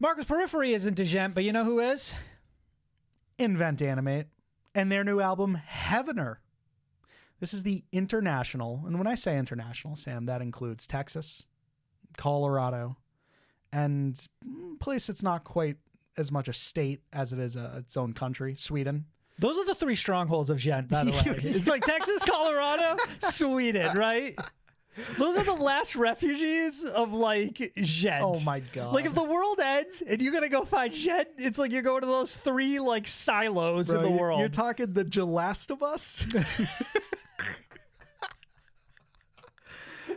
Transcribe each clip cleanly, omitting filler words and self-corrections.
Marcus Periphery isn't Degent, but you know who is? Invent Animate and their new album, Heavener. This is the international, and when I say international, Sam, that includes Texas, Colorado, and a place that's not quite as much a state as it is its own country, Sweden. Those are the three strongholds of Gent, by the way. It's like Texas, Colorado, Sweden, right? Those are the last refugees of like Gent. Oh my God. Like if the world ends and you're going to go find Gent, it's like you're going to those three like silos in the world. You're talking the Last of Us?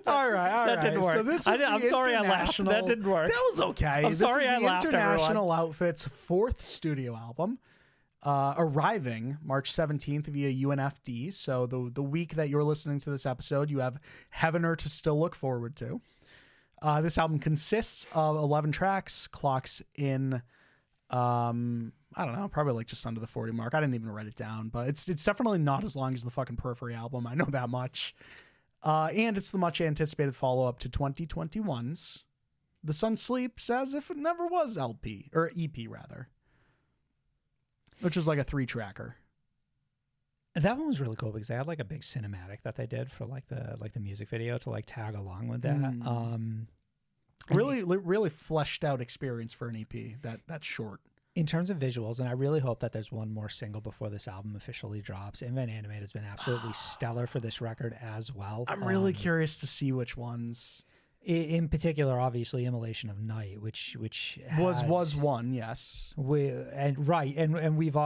All right. That didn't work. So this is I'm sorry I laughed. That didn't work. That was okay. I'm sorry I laughed, International Outfit's fourth studio album, arriving March 17th via UNFD. So the week that you're listening to this episode, you have Heavener to still look forward to. This album consists of 11 tracks, clocks in, I don't know, probably like just under the 40 mark. I didn't even write it down, but it's definitely not as long as the fucking Periphery album. I know that much. And it's the much anticipated follow-up to 2021's The Sun Sleeps as if it never was LP, or EP rather, which is like a 3-tracker. That one was really cool because they had like a big cinematic that they did for like the music video to like tag along with that. Really fleshed out experience for an EP. That's short. In terms of visuals, and I really hope that there's one more single before this album officially drops. Invent Animate has been absolutely stellar for this record as well. I'm really curious to see which ones. In particular, obviously, Immolation of Night, which was one, yes. And we've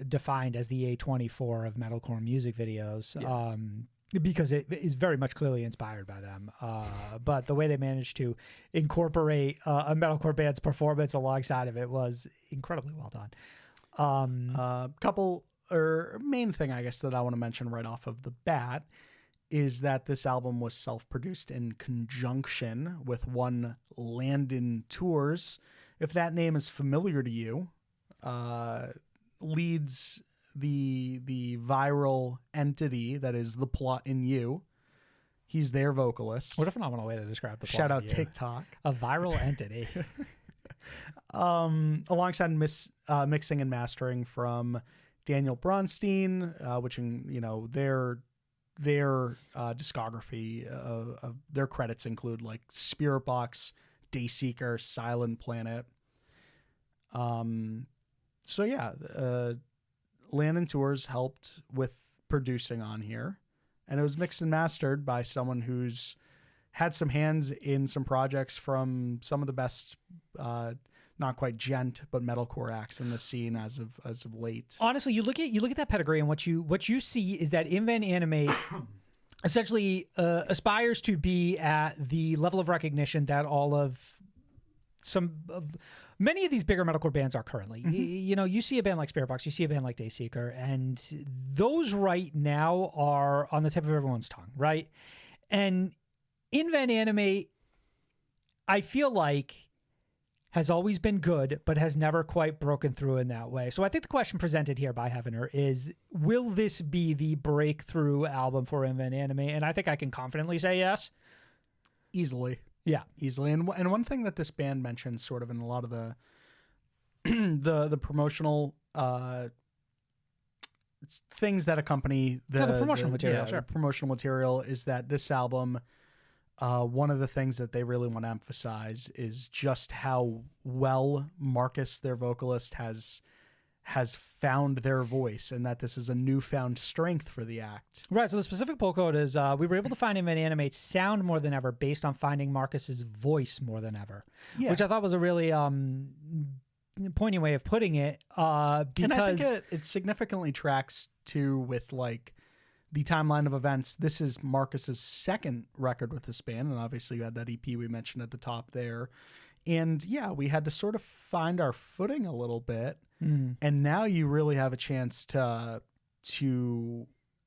defined as the A24 of metalcore music videos. Yeah. Because it is very much clearly inspired by them. But the way they managed to incorporate a metalcore band's performance alongside of it was incredibly well done. Main thing, I guess, that I want to mention right off of the bat is that this album was self-produced in conjunction with one Landon Tours. If that name is familiar to you, leads the viral entity that is The Plot in You. He's their vocalist. What a phenomenal way to describe The Plot Shout out in You. TikTok. A viral entity. Alongside mixing and mastering from Daniel Bronstein, which their discography of their credits include like Spirit Box, Dayseeker, Silent Planet. Landon Tours helped with producing on here, and it was mixed and mastered by someone who's had some hands in some projects from some of the best, not quite gent, but metalcore acts in the scene as of late. Honestly, you look at that pedigree, and what you see is that Invent Animate essentially aspires to be at the level of recognition that many of these bigger metalcore bands are currently. Mm-hmm. You see a band like Spirit Box, you see a band like Dayseeker, and those right now are on the tip of everyone's tongue, right? And Invent Animate, I feel like, has always been good, but has never quite broken through in that way. So I think the question presented here by Heavener is, will this be the breakthrough album for Invent Animate? And I think I can confidently say yes. Easily. Yeah, easily. And one thing that this band mentions sort of in a lot of the the promotional things that accompany the promotional material. The promotional material is that this album, one of the things that they really want to emphasize is just how well Marcus, their vocalist, has found their voice, and that this is a newfound strength for the act. Right. So the specific pull quote is, we were able to find Invent Animate's sound more than ever based on finding Marcus's voice more than ever, which I thought was a really poignant way of putting it. Because and I think it significantly tracks too with like the timeline of events. This is Marcus's second record with this band, and obviously you had that EP we mentioned at the top there. And yeah, we had to sort of find our footing a little bit. And now you really have a chance to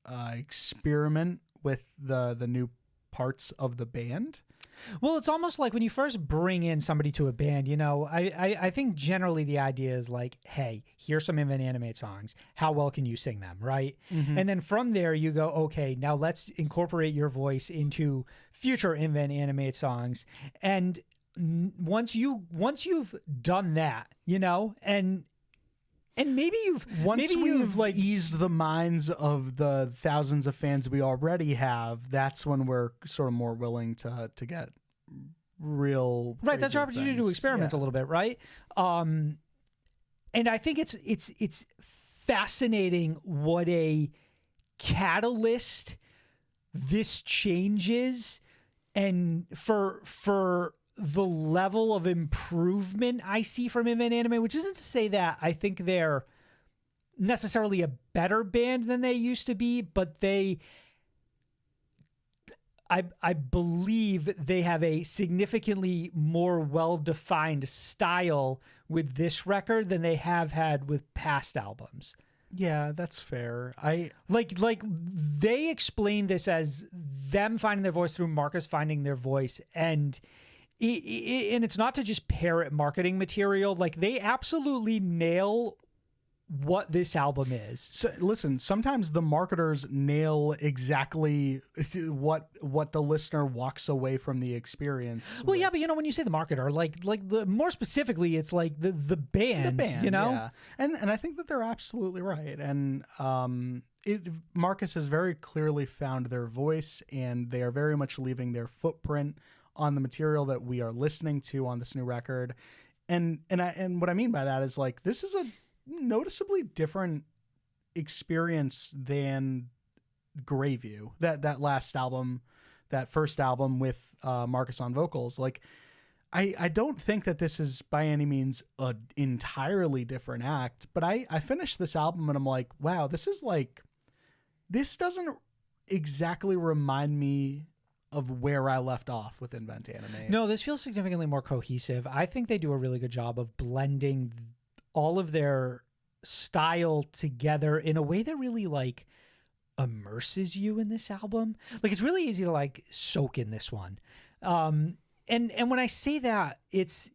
experiment with the new parts of the band. Well, it's almost like when you first bring in somebody to a band, I think generally the idea is like, hey, here's some Invent Animate songs. How well can you sing them, right? Mm-hmm. And then from there you go, okay, now let's incorporate your voice into future Invent Animate songs. And once you've done that, you know, and maybe you've like eased the minds of the thousands of fans we already have, that's when we're sort of more willing to get real right. That's our opportunity things. to experiment a little bit, right? And I think it's fascinating what a catalyst this changes, and for the level of improvement I see from Invent Anime, which isn't to say that I think they're necessarily a better band than they used to be, but I believe they have a significantly more well-defined style with this record than they have had with past albums. Yeah, that's fair. I like they explain this as them finding their voice through Marcus finding their voice, and it's not to just parrot marketing material. Like, they absolutely nail what this album is. So, listen, sometimes the marketers nail exactly what the listener walks away from the experience Well, with. yeah, but you know, when you say the marketer, like the more specifically, it's like the band, you know? Yeah. And I think that they're absolutely right. And Marcus has very clearly found their voice, and they are very much leaving their footprint on the material that we are listening to on this new record. And what I mean by that is, like, this is a noticeably different experience than Greyview, that last album, that first album with Marcus on vocals. Like, I don't think that this is by any means an entirely different act, but I finished this album and I'm like, wow, this doesn't exactly remind me of where I left off with Invent Animate. No, this feels significantly more cohesive. I think they do a really good job of blending all of their style together in a way that really, like, immerses you in this album. Like, it's really easy to, like, soak in this one. And when I say that, it's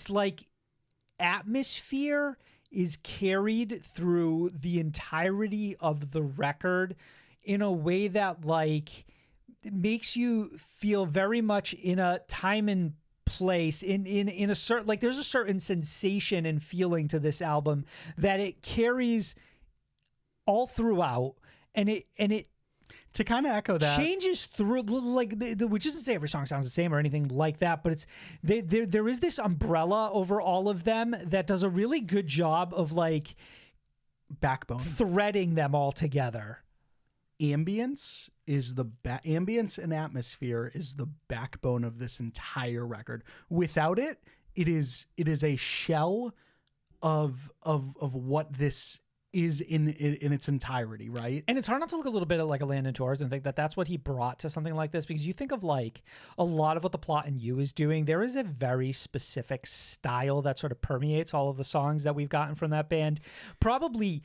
like atmosphere is carried through the entirety of the record in a way that, like, makes you feel very much in a time and place, in a certain, like, there's a certain sensation and feeling to this album that it carries all throughout, and it to kind of echo that, changes through, like, which isn't to say every song sounds the same or anything like that, but it's there is this umbrella over all of them that does a really good job of, like, backbone threading them all together. Ambience and atmosphere is the backbone of this entire record. Without it, it is a shell of what this is in its entirety, right? And it's hard not to look a little bit at, like, a Landon Torres and think that that's what he brought to something like this, because you think of, like, a lot of what The Plot and You is doing. There is a very specific style that sort of permeates all of the songs that we've gotten from that band, probably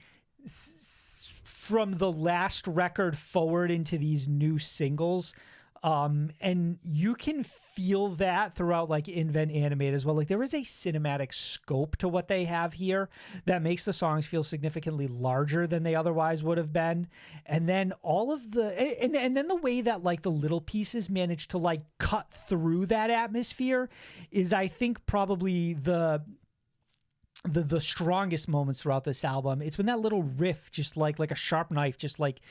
from the last record forward into these new singles. And you can feel that throughout, like, Invent Animate as well. Like, there is a cinematic scope to what they have here that makes the songs feel significantly larger than they otherwise would have been. And then all of the, and then the way that, like, the little pieces manage to, like, cut through that atmosphere is, I think, probably the strongest moments throughout this album. It's when that little riff, just like a sharp knife, just like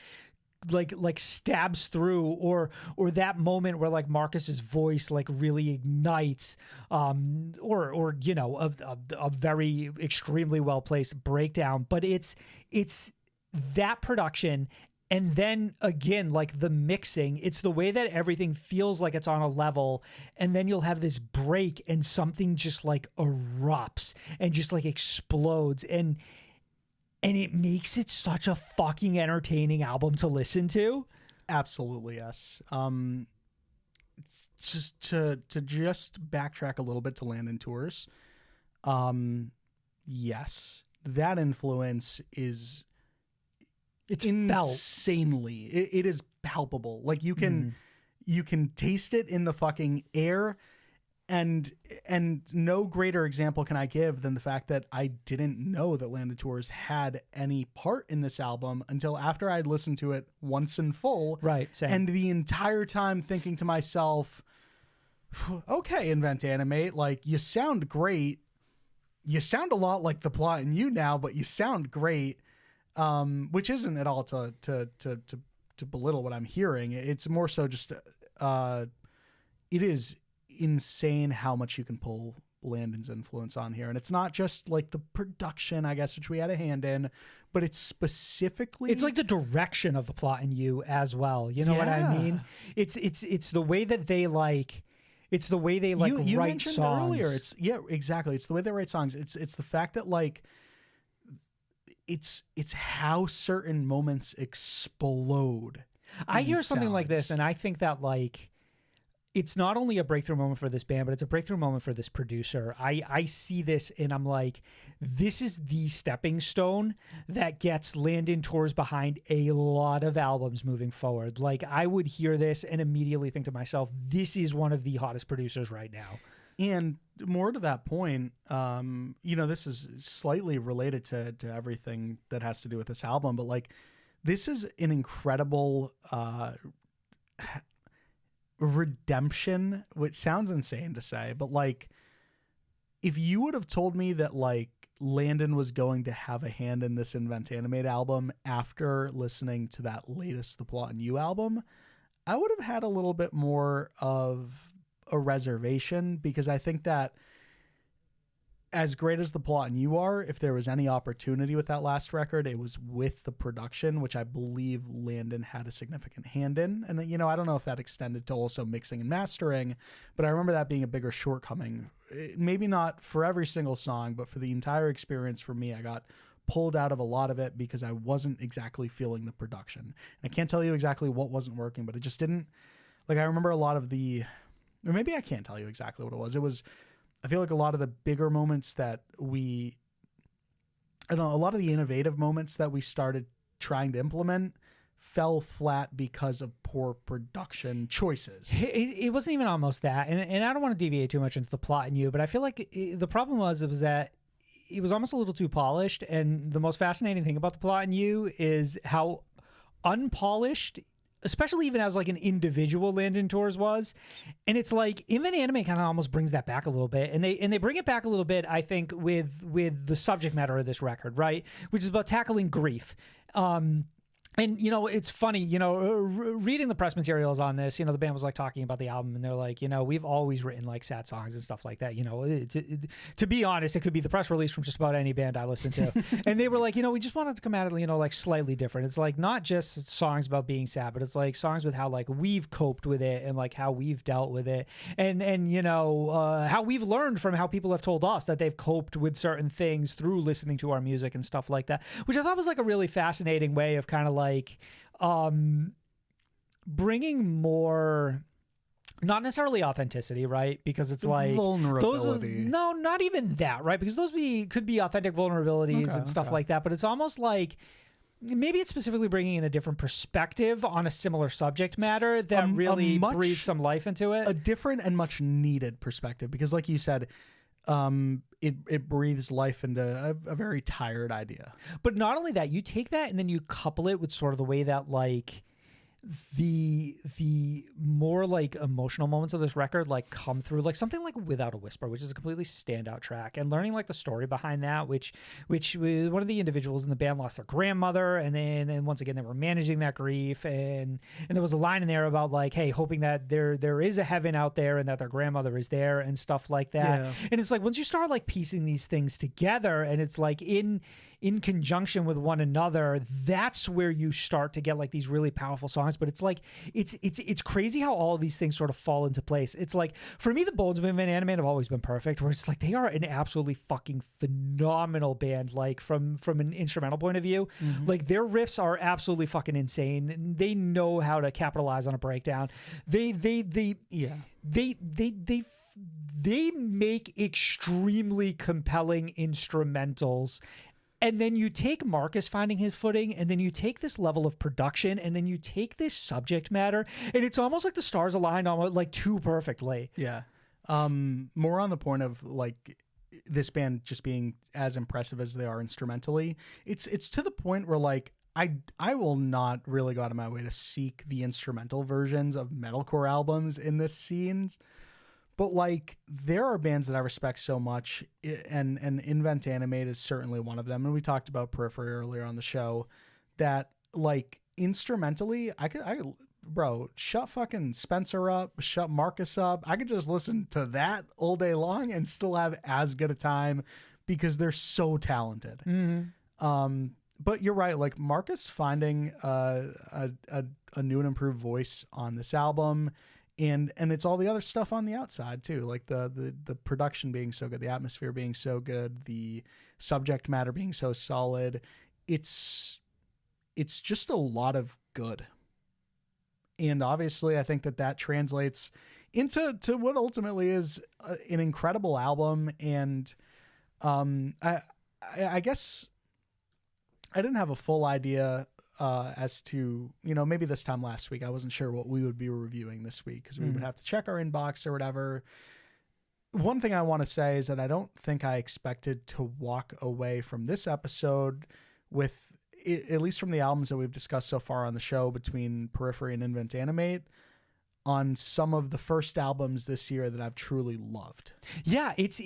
stabs through, or that moment where, like, Marcus's voice, like, really ignites, or you know, a very extremely well placed breakdown. But it's that production. And then again, like, the mixing, it's the way that everything feels like it's on a level, and then you'll have this break and something just, like, erupts and just, like, explodes, and it makes it such a fucking entertaining album to listen to. Absolutely, yes. Just to backtrack a little bit to Landon Tours. Yes, that influence is, it's insanely, it is palpable. Like, you can taste it in the fucking air. And no greater example can I give than the fact that I didn't know that Landon Tours had any part in this album until after I'd listened to it once in full. Right. Same. And the entire time thinking to myself, Okay, Invent Animate, like, you sound great. You sound a lot like the plot in you now, but you sound great. Which isn't at all to belittle what I'm hearing. It's more so just it is insane how much you can pull Landon's influence on here. And it's not just like the production, I guess, which we had a hand in, but it's specifically, it's like the direction of the plot in you as well. You know what I mean? It's the way that they like, it's the way they like you write mentioned songs. earlier. It's exactly. It's the way they write songs. It's the fact that like it's how certain moments explode. I hear something like this, and I think that like it's not only a breakthrough moment for this band, but it's a breakthrough moment for this producer. I see this and I'm like, this is the stepping stone that gets Landon Tours behind a lot of albums moving forward. Like, I would hear this and immediately think to myself, this is one of the hottest producers right now. And more to that point, this is slightly related to everything that has to do with this album, but like, this is an incredible redemption, which sounds insane to say, but like, if you would have told me that like Landon was going to have a hand in this Invent Animate album after listening to that latest The Plot in You album, I would have had a little bit more of a reservation, because I think that as great as The Plot in You are, if there was any opportunity with that last record, it was with the production, which I believe Landon had a significant hand in. And, I don't know if that extended to also mixing and mastering, but I remember that being a bigger shortcoming. Maybe not for every single song, but for the entire experience for me, I got pulled out of a lot of it because I wasn't exactly feeling the production. And I can't tell you exactly what wasn't working, but it just didn't, like, I remember a lot of or maybe I can't tell you exactly what it was. I feel like a lot of the bigger moments that a lot of the innovative moments that we started trying to implement fell flat because of poor production choices. It wasn't even almost that. And I don't want to deviate too much into The Plot in You, but I feel like the problem was that it was almost a little too polished. And the most fascinating thing about The Plot in You is how unpolished, especially even as like an individual Landon Tours was. And it's like Invent Animate kind of almost brings that back a little bit. And they bring it back a little bit, I think, with the subject matter of this record, right? Which is about tackling grief. And, it's funny, reading the press materials on this, the band was like talking about the album and they're like, we've always written like sad songs and stuff like that. To be honest, it could be the press release from just about any band I listen to. And they were like, we just wanted to come at it, like slightly different. It's like not just songs about being sad, but it's like songs with how like we've coped with it and like how we've dealt with it. And how we've learned from how people have told us that they've coped with certain things through listening to our music and stuff like that, which I thought was like a really fascinating way of kind of like bringing more, not necessarily authenticity, right? Because it's like vulnerability. No, not even that, right? Because those could be authentic vulnerabilities and stuff like that. But it's almost like maybe it's specifically bringing in a different perspective on a similar subject matter that really breathes some life into it. A different and much needed perspective, because like you said, it breathes life into a very tired idea. But not only that, you take that and then you couple it with sort of the way that like the more like emotional moments of this record like come through, like something like Without a Whisper, which is a completely standout track, and learning like the story behind that, which one of the individuals in the band lost their grandmother, and then once again they were managing that grief, and there was a line in there about like, hey, hoping that there is a heaven out there and that their grandmother is there and stuff like that. Yeah. And it's like once you start like piecing these things together and it's like in conjunction with one another, that's where you start to get like these really powerful songs. But it's like it's crazy how all of these things sort of fall into place. It's like, for me, the bones of Invent Animate have always been perfect, where it's like they are an absolutely fucking phenomenal band, like from an instrumental point of view. Mm-hmm. Like their riffs are absolutely fucking insane. They know how to capitalize on a breakdown. They make extremely compelling instrumentals. And then you take Marcus finding his footing, and then you take this level of production, and then you take this subject matter, and it's almost like the stars aligned almost like too perfectly. Yeah. More on the point of like this band just being as impressive as they are instrumentally. It's to the point where like I will not really go out of my way to seek the instrumental versions of metalcore albums in this scene. But like, there are bands that I respect so much, and Invent Animate is certainly one of them. And we talked about Periphery earlier on the show, that like instrumentally, I could, bro, shut fucking Spencer up, shut Marcus up. I could just listen to that all day long and still have as good a time because they're so talented. But you're right. Like Marcus finding a new and improved voice on this album. And it's all the other stuff on the outside too, like the production being so good, the atmosphere being so good, the subject matter being so solid. It's just a lot of good. And obviously, I think that translates into what ultimately is an incredible album. And I guess I didn't have a full idea as to, maybe this time last week, I wasn't sure what we would be reviewing this week because we would have to check our inbox or whatever. One thing I want to say is that I don't think I expected to walk away from this episode with, at least from the albums that we've discussed so far on the show between Periphery and Invent Animate, on some of the first albums this year that I've truly loved. Yeah, it's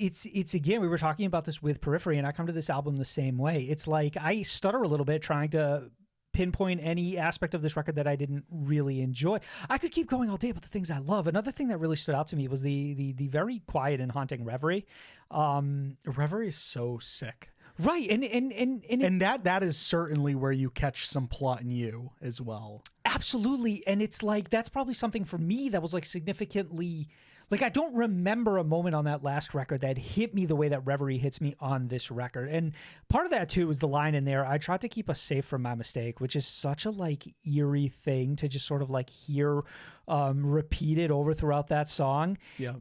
again, we were talking about this with Periphery, and I come to this album the same way. It's like I stutter a little bit trying to pinpoint any aspect of this record that I didn't really enjoy. I could keep going all day about the things I love. Another thing that really stood out to me was the very quiet and haunting Reverie. Reverie is so sick. Right, and that is certainly where you catch some plot in you as well. Absolutely, and it's like that's probably something for me that was like significantly, like I don't remember a moment on that last record that hit me the way that Reverie hits me on this record. And part of that too is the line in there, "I tried to keep us safe from my mistake," which is such a like eerie thing to just sort of like hear repeated over throughout that song. Yeah.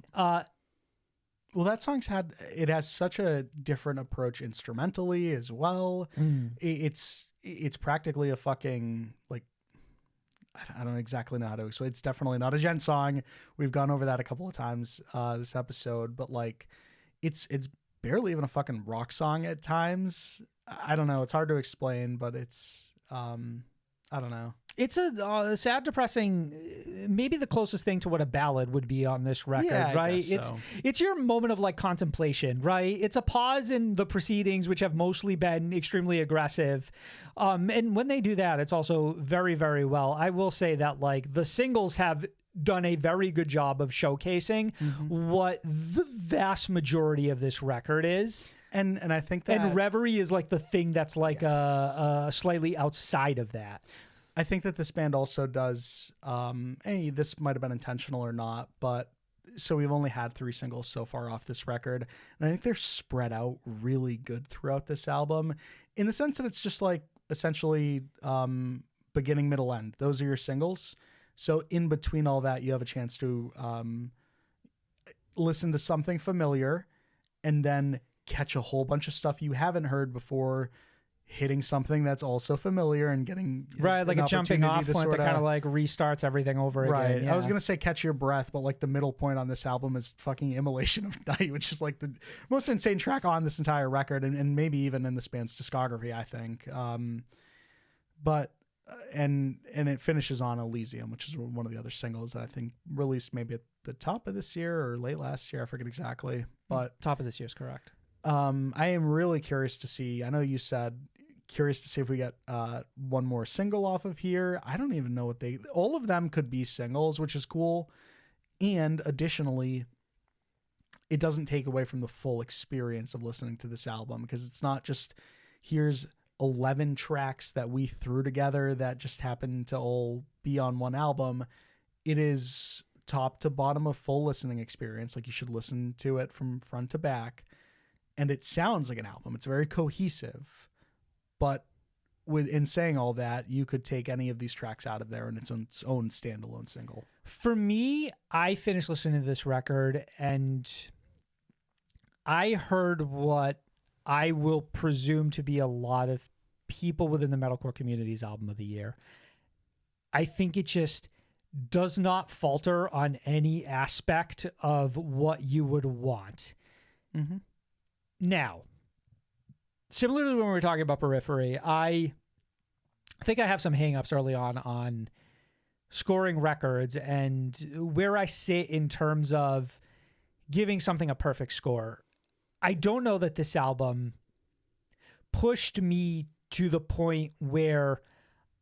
Well, that song's it has such a different approach instrumentally as well. It's practically a fucking like, I don't exactly know how to explain. It's definitely not a gent song. We've gone over that a couple of times this episode, but like it's barely even a fucking rock song at times. I don't know. It's hard to explain, but it's I don't know. It's a sad, depressing, maybe the closest thing to what a ballad would be on this record, right? It's your moment of like contemplation, right? It's a pause in the proceedings, which have mostly been extremely aggressive. And when they do that, it's also very, very well. I will say that like the singles have done a very good job of showcasing what the vast majority of this record is. And I think that... And Reverie is like the thing that's like slightly outside of that. I think that this band also does, this might have been intentional or not, but so we've only had 3 singles so far off this record. And I think they're spread out really good throughout this album in the sense that it's just like essentially beginning, middle, end. Those are your singles. So in between all that, you have a chance to listen to something familiar and then catch a whole bunch of stuff you haven't heard before, hitting something that's also familiar and getting like a jumping off point that kind of like restarts everything over again. I was gonna say Catch Your Breath, but like the middle point on this album is fucking Immolation of Night, which is like the most insane track on this entire record and maybe even in this band's discography, I think. But it finishes on Elysium, which is one of the other singles that I think released maybe at the top of this year or late last year, I forget exactly, but top of this year is correct. I am really curious to see, I know you said curious to see if we get one more single off of here. I don't even know all of them could be singles, which is cool. And additionally, it doesn't take away from the full experience of listening to this album, because it's not just here's 11 tracks that we threw together that just happen to all be on one album. It is top to bottom a full listening experience. Like you should listen to it from front to back. And it sounds like an album. It's very cohesive. But in saying all that, you could take any of these tracks out of there and its own standalone single. For me, I finished listening to this record and I heard what I will presume to be a lot of people within the metalcore community's album of the year. I think it just does not falter on any aspect of what you would want. Mm-hmm. Now, similarly when we were talking about Periphery, I think I have some hang-ups early on scoring records and where I sit in terms of giving something a perfect score, I don't know that this album pushed me to the point where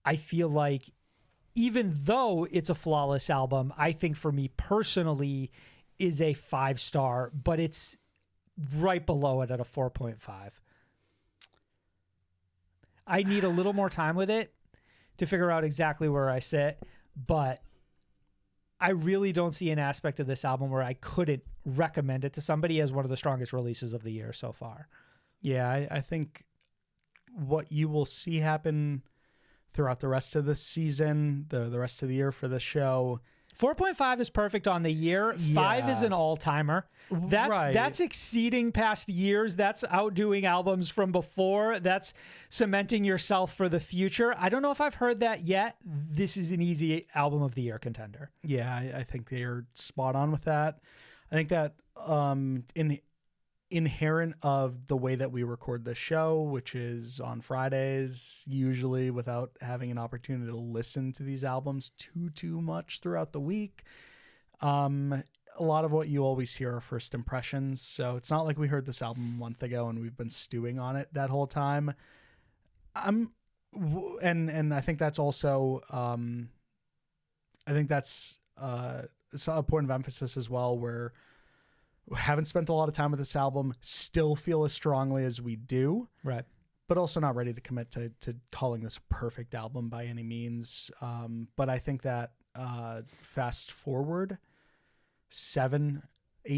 I feel like, even though it's a flawless album, I think for me personally is a 5-star, but it's right below it at a 4.5. I need a little more time with it to figure out exactly where I sit, but I really don't see an aspect of this album where I couldn't recommend it to somebody as one of the strongest releases of the year so far. Yeah, I think what you will see happen throughout the rest of the season, the rest of the year for the show. 4.5 is perfect on the year. 5 is an all-timer. That's exceeding past years. That's outdoing albums from before. That's cementing yourself for the future. I don't know if I've heard that yet. This is an easy album of the year contender. Yeah, I think they are spot on with that. I think that inherent of the way that we record the show, which is on Fridays, usually without having an opportunity to listen to these albums too much throughout the week. A lot of what you always hear are first impressions. So it's not like we heard this album a month ago and we've been stewing on it that whole time. And I think that's also, I think that's it's a point of emphasis as well, where we haven't spent a lot of time with this album, still feel as strongly as we do, right? But also not ready to commit to calling this a perfect album by any means. But I think that fast forward 7-8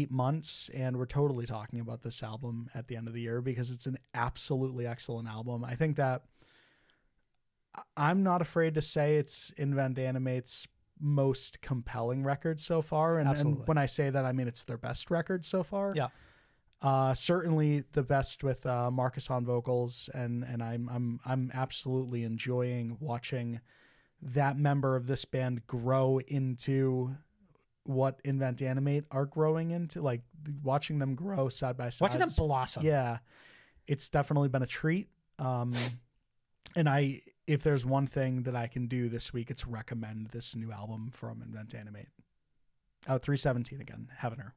months, and we're totally talking about this album at the end of the year because it's an absolutely excellent album. I think that I'm not afraid to say it's Invent Animate's most compelling record so far, and when I say that, I mean it's their best record so far. Certainly the best with Marcus on vocals, and I'm absolutely enjoying watching that member of this band grow into what Invent Animate are growing into, like watching them grow side by side, watching them blossom. Yeah, it's definitely been a treat. And if there's one thing that I can do this week, it's recommend this new album from Invent Animate. 317 again, Heavener.